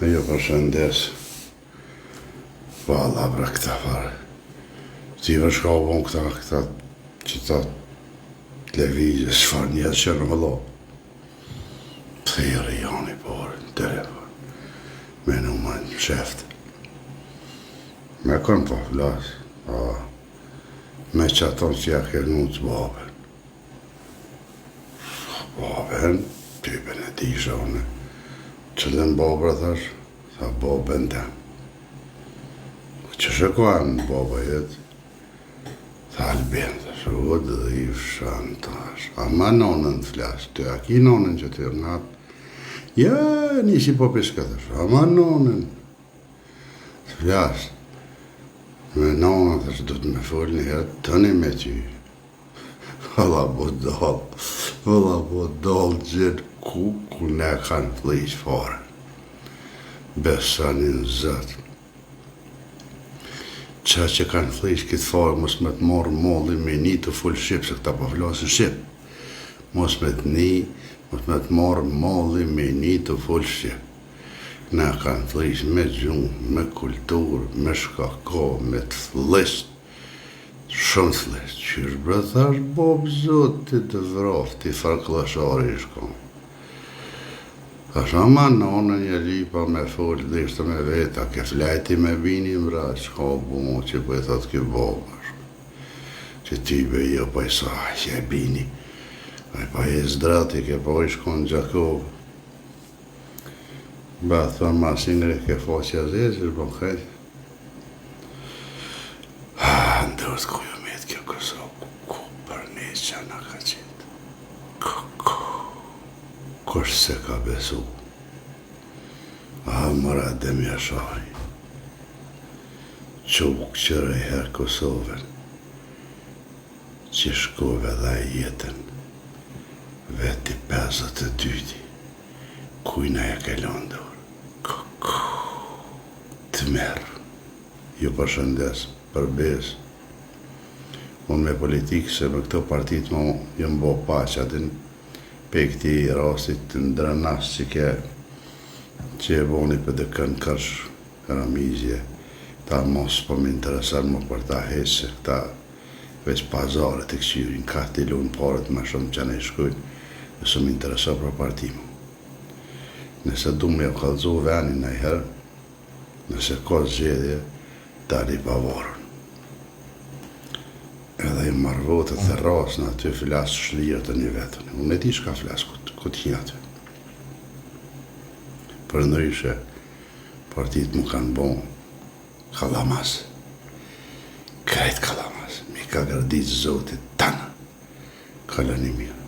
Jo përshëndes. Valla bre këta fare. Tive shka u bon këta qita televizje, shfar njëtë që në mëllo. Thirë janë i porë, në telefon. Me në më në qeftë. Me kënë po flasë, me që aton që ja kërnu të babën. Babën, typen e tisha une. Qëllën babra thash, tha babën tem. Që shëkohen baba jetë, tha Albin, thash, o dhe i fshan, thash, ama nonën të flasë, ty a ki nonën që të natë? Ja, nisi po piska, thash, ama nonën të flasë. Me nonën, thash, du të me folë një herë, tëni me ty. Valla po dalë gjithë ku ne kanë flisë fare. Besanin zëtë. Qa që kanë flisë këtë fare, mos me të morë molli me një të full shqip, se këta po flasin shqip. Mos me të morë molli me një të full shqip. Ne kanë flisë me gjumë, me kulturë, me shkako, me të flisë. Shumë të flisë. Qysh bre thash, bob zotë të vrofti, farklashari i shkonë. Thash, ama nonën një lipa me folë, dhe ishte me veta, ke flajti me bini mra, qka bu mu që po e thot kjo boba. Që ty be jo po e sa, që e bini. A pa e zdrati, ke po i shkon Gjakovë. Ba, thon ma singre ke faqja zezër, po këtë. Ndërët ku jo me të kjo Kosovë, ku për një që në ka qenë. Kush se ka besu. Mëra Demja Shari. Quk qëre i herë Kosovën, që shkove dhe jetën, veti 52, kujna e ke lëndur. Të merë. Ju përshëndes, përbes. Unë me politikë, se me këto partit më jëmë bo pachatin, pe këti rastit të ndrënas që e boni për dhe kënë kërsh ramizje, ta mos po më interesar më për ta hesë, këta veç pazaret e këqyrin, ka të ilunë parët më shumë që ne shkujnë, dhe së më interesar për partimu. Nëse du me kalëzu venin në herë, nëse ka zgjedhje, dali pavarën. Edhe i marrë votët dhe rasë në aty flasë shlirët e një vetën. Unë e di shka flasë këtë një aty. Për ndryshe, partit mu kanë bon kalamas. Krejt kalamas. Mi ka gërdit zotit tanë. Kalani mirë.